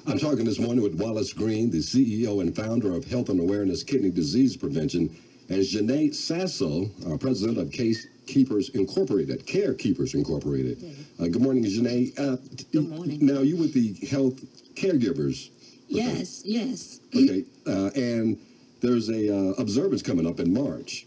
I'm talking this morning with Wallace Green, the CEO and founder of Health and Awareness Kidney Disease Prevention, and Jaynee Sasso, president of Carekeepers Incorporated. Good morning, Jaynee. Good morning. Now, you with the Health Caregivers. Yes, yes. Okay, and there's a observance coming up in March.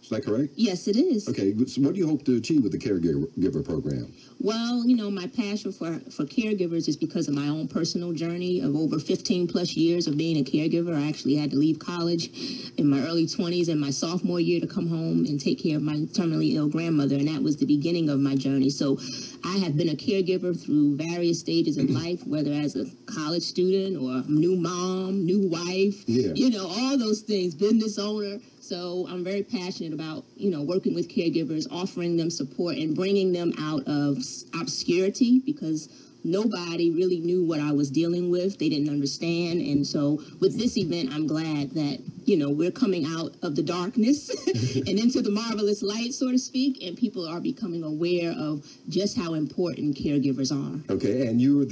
Is that correct? Yes, it is. Okay, so what do you hope to achieve with the caregiver program? Well, you know, my passion for caregivers is because of my own personal journey of over 15 plus years of being a caregiver. I actually had to leave college in my early 20s and my sophomore year to come home and take care of my terminally ill grandmother, and that was the beginning of my journey. So I have been a caregiver through various stages of life, whether as a college student or new mom, new wife, you know, all those things, business owner. So I'm very passionate about, you know, working with caregivers, offering them support and bringing them out of obscurity, because nobody really knew what I was dealing with. They didn't understand. And so with this event, I'm glad that, you know, we're coming out of the darkness and into the marvelous light, so to speak, and people are becoming aware of just how important caregivers are. Okay, and you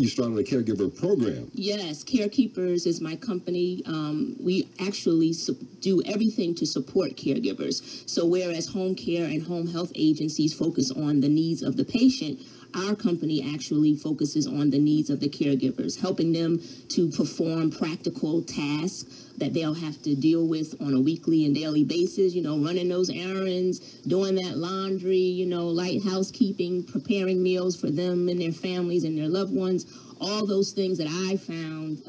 started a caregiver program. Yes, Carekeepers is my company. We actually do everything to support caregivers. So whereas home care and home health agencies focus on the needs of the patient, our company actually focuses on the needs of the caregivers, helping them to perform practical tasks that they'll have to deal with on a weekly and daily basis, you know, running those errands, doing that laundry, you know, light housekeeping, preparing meals for them and their families and their loved ones. All those things that I found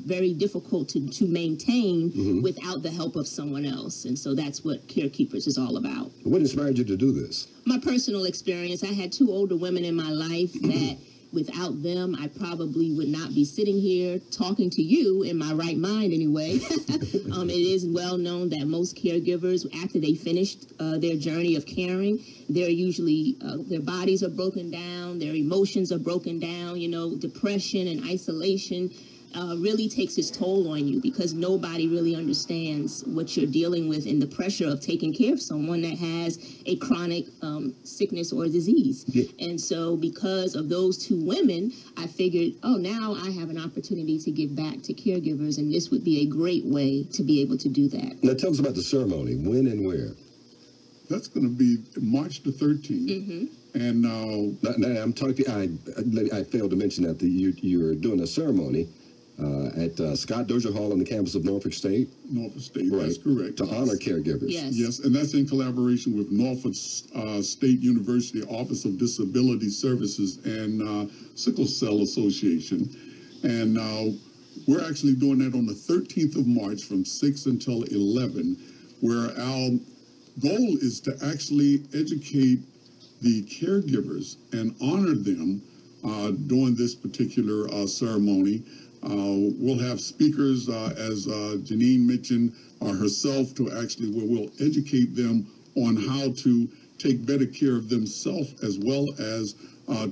very difficult to maintain without the help of someone else. And so that's what Carekeepers is all about. What inspired you to do this? My personal experience. I had two older women in my life that without them, I probably would not be sitting here talking to you in my right mind anyway. It is well known that most caregivers, after they finished their journey of caring, they're usually, their bodies are broken down, their emotions are broken down, you know, depression and isolation really takes its toll on you, because nobody really understands what you're dealing with and the pressure of taking care of someone that has a chronic sickness or disease. And so because of those two women, I figured, oh, now I have an opportunity to give back to caregivers, and this would be a great way to be able to do that. Now tell us about the ceremony. When and where? That's going to be March the 13th. And now I'm talking. I failed to mention that you're doing a ceremony at Scott Dozier Hall on the campus of Norfolk State. Norfolk State, right. That's correct. To honor caregivers. Yes, and that's in collaboration with Norfolk State University Office of Disability Services and Sickle Cell Association. And we're actually doing that on the 13th of March from 6 until 11, where our goal is to actually educate the caregivers and honor them during this particular ceremony. We'll have speakers, as Jaynee mentioned, herself, to actually where we'll educate them on how to take better care of themselves as well as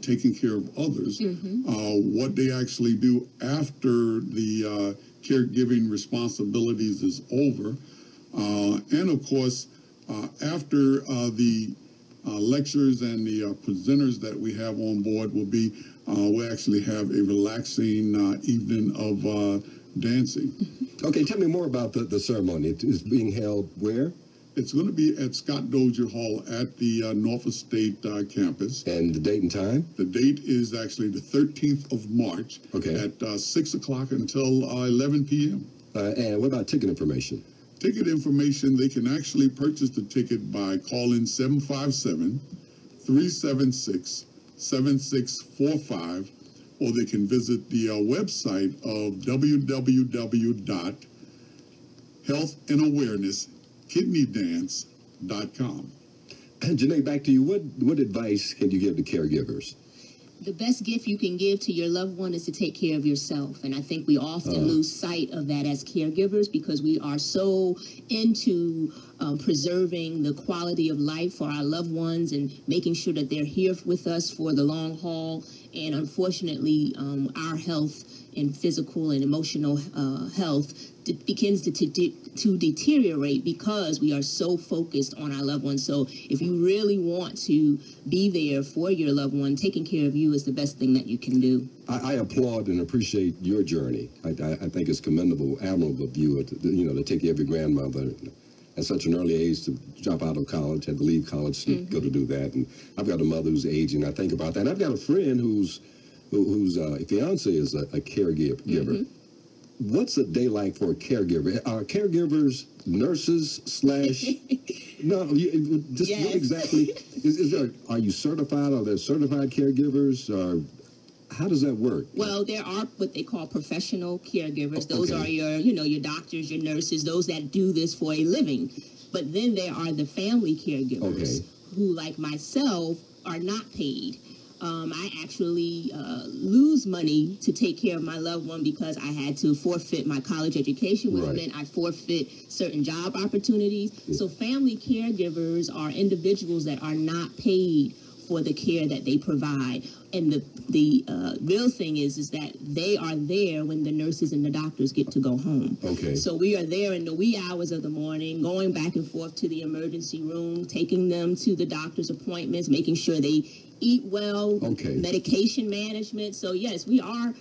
taking care of others, what they actually do after the caregiving responsibilities is over. And of course, after the lectures and the presenters that we have on board will be, we actually have a relaxing evening of dancing. Okay, tell me more about the ceremony. It is being held where? It's going to be at Scott Dozier Hall at the Norfolk State campus. And the date and time? The date is actually the 13th of March at 6 o'clock until 11 p.m. And what about ticket information? Ticket information, they can actually purchase the ticket by calling 757-376-7645, or they can visit the website of www.healthandawareness.kidneydance.com. And Jaynee, back to you. What advice can you give to caregivers? The best gift you can give to your loved one is to take care of yourself. And I think we often lose sight of that as caregivers, because we are so into preserving the quality of life for our loved ones and making sure that they're here with us for the long haul. And unfortunately, our health and physical and emotional health begins to deteriorate because we are so focused on our loved ones. So if you really want to be there for your loved one, taking care of you is the best thing that you can do. I applaud and appreciate your journey. I think it's commendable, admirable of you, to take care of your grandmother at such an early age, to drop out of college, had to leave college to go to do that. And I've got a mother who's aging. I think about that. And I've got a friend whose fiance is a caregiver. What's a day like for a caregiver? Are caregivers nurses / no? Just Yes. what exactly is there? Are you certified? Are there certified caregivers? Or how does that work? Well, there are what they call professional caregivers. Those Okay. are your doctors, your nurses, those that do this for a living. But then there are the family caregivers who, like myself, are not paid. I actually lose money to take care of my loved one because I had to forfeit my college education, which meant I forfeit certain job opportunities. So family caregivers are individuals that are not paid for the care that they provide. And the real thing is that they are there when the nurses and the doctors get to go home. Okay. So we are there in the wee hours of the morning, going back and forth to the emergency room, taking them to the doctor's appointments, making sure they eat well, medication management. So yes, we are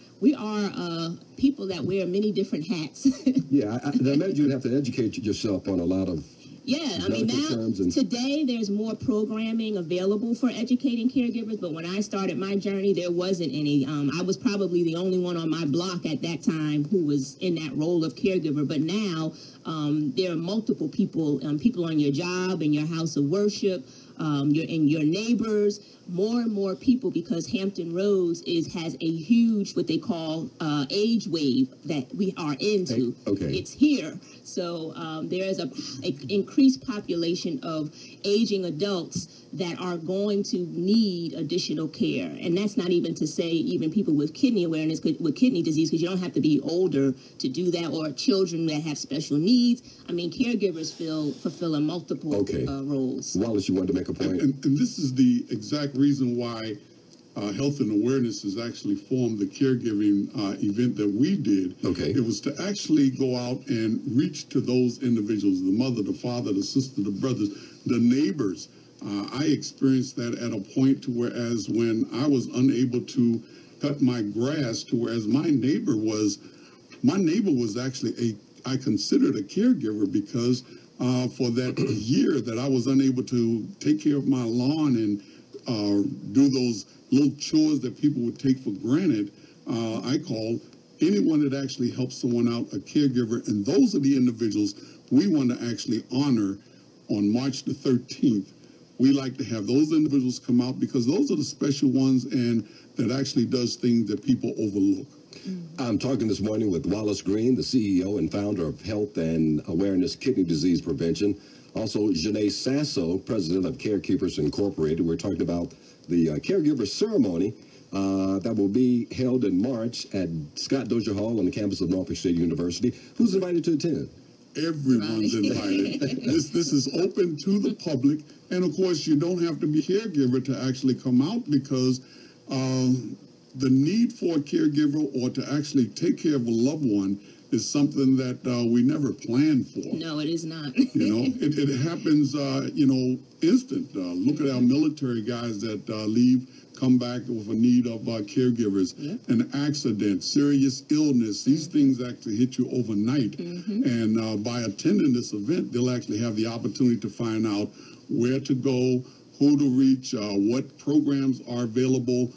people that wear many different hats. Yeah, I imagine you'd have to educate yourself on a lot of I mean, now, today there's more programming available for educating caregivers, but when I started my journey, there wasn't any. I was probably the only one on my block at that time who was in that role of caregiver, but now there are multiple people, people on your job, in your house of worship, your neighbors, more and more people, because Hampton Roads has a huge, what they call age wave that we are into. It's here. So there is an increased population of aging adults that are going to need additional care. And that's not even to say even people with kidney awareness, with kidney disease, because you don't have to be older to do that, or children that have special needs. I mean, caregivers fulfill a multiple roles. Wallace, you wanted to make a point? And this is the exact reason why Health and Awareness has actually formed the caregiving event that we did. It was to actually go out and reach to those individuals, the mother, the father, the sister, the brothers, the neighbors. I experienced that at a point to whereas when I was unable to cut my grass, to whereas my neighbor was actually I considered a caregiver, because for that year that I was unable to take care of my lawn and do those little chores that people would take for granted, I called anyone that actually helps someone out a caregiver, and those are the individuals we want to actually honor on March the 13th. We like to have those individuals come out because those are the special ones and that actually does things that people overlook. I'm talking this morning with Wallace Green, the CEO and founder of Health and Awareness Kidney Disease Prevention. Also, Jaynee Sasso, president of Carekeepers Incorporated. We're talking about the caregiver ceremony that will be held in March at Scott Dozier Hall on the campus of Norfolk State University. Who's invited to attend? Everyone's invited. This is open to the public. And of course, you don't have to be a caregiver to actually come out, because the need for a caregiver or to actually take care of a loved one is something that we never planned for. No, it is not. It happens, instant. Look at our military guys that leave, come back with a need of caregivers. An accident, serious illness, these things actually hit you overnight. And by attending this event, they'll actually have the opportunity to find out where to go, who to reach, what programs are available.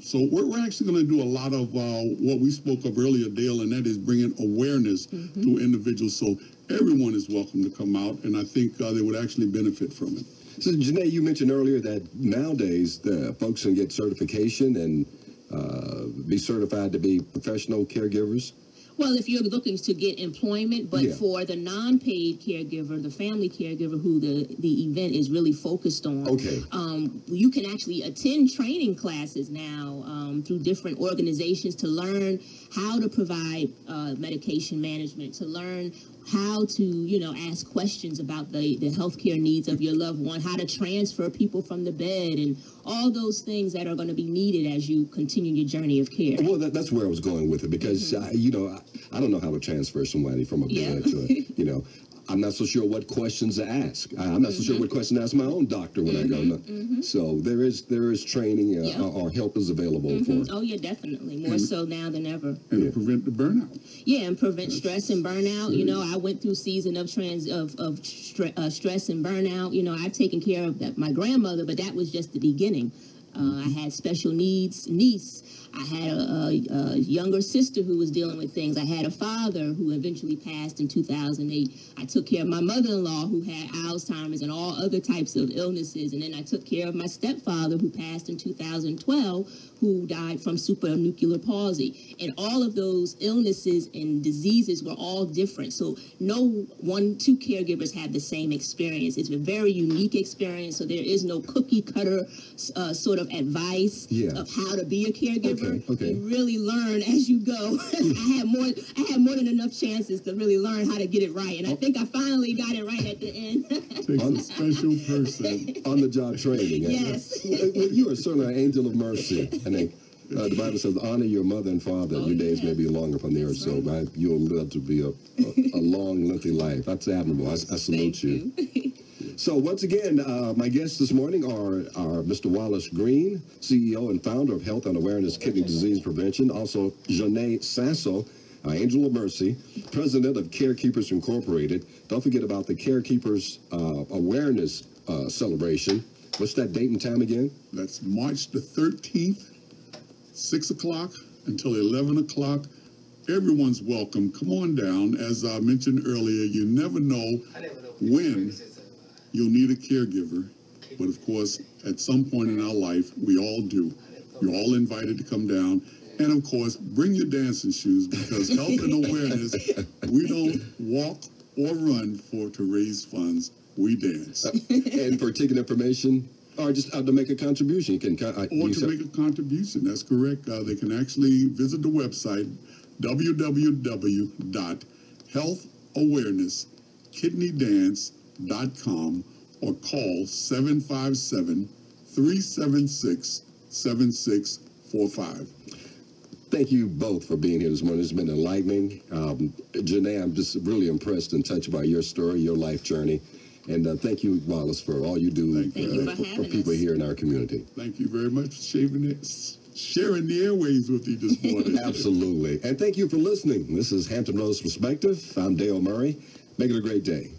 So we're actually going to do a lot of what we spoke of earlier, Dale, and that is bringing awareness to individuals. So everyone is welcome to come out, and I think they would actually benefit from it. So, Jaynee, you mentioned earlier that nowadays the folks can get certification and be certified to be professional caregivers. Well, if you're looking to get employment, but for the non-paid caregiver, the family caregiver who the event is really focused on, you can actually attend training classes now through different organizations to learn how to provide medication management, to learn how to, you know, ask questions about the healthcare needs of your loved one, how to transfer people from the bed, and all those things that are going to be needed as you continue your journey of care. Well, that's where I was going with it, because, you know, I don't know how to transfer somebody from a bed to, you know, I'm not so sure what questions to ask. I'm not so sure what question to ask my own doctor when I go. So there is training or help is available for. Oh, yeah, definitely. More so now than ever. And to prevent the burnout. Yeah, and prevent stress and burnout. You know, I went through season of stress and burnout. You know, I've taken care of my grandmother, but that was just the beginning. I had special needs niece. I had a younger sister who was dealing with things. I had a father who eventually passed in 2008. I took care of my mother-in-law who had Alzheimer's and all other types of illnesses. And then I took care of my stepfather who passed in 2012, who died from supranuclear palsy. And all of those illnesses and diseases were all different. So two caregivers had the same experience. It's a very unique experience. So there is no cookie cutter sort of advice of how to be a caregiver. Okay. You really learn as you go. I had more than enough chances to really learn how to get it right, and I think I finally got it right at the end. Takes a special person. On the job training. Yes. Well, you are certainly an angel of mercy. And the Bible says, honor your mother and father. Your days may be longer upon the earth, so you'll live to be a long, lengthy life. That's admirable. I salute you. So once again, my guests this morning are Mr. Wallace Green, CEO and founder of Health and Awareness Kidney Disease Prevention. Also, Jaynee Sasso, Angel of Mercy, president of Carekeepers Incorporated. Don't forget about the Carekeepers Awareness celebration. What's that date and time again? That's March the 13th, 6 o'clock until 11 o'clock. Everyone's welcome. Come on down. As I mentioned earlier, you never know when you'll need a caregiver, but of course, at some point in our life, we all do. You're all invited to come down. And of course, bring your dancing shoes, because health and awareness, we don't walk or run to raise funds. We dance. And for ticket information, or just to make a contribution, you can. Make a contribution, that's correct. They can actually visit the website, www.healthawareneskidneydance.com, or call 757-376-7645. Thank you both for being here this morning. It's been enlightening. Jaynee, I'm just really impressed and touched by your story, your life journey. And thank you, Wallace, for all you do for people here in our community. Thank you very much for sharing the airwaves with you this morning. Absolutely. And thank you for listening. This is Hampton Roads Perspective. I'm Dale Murray. Make it a great day.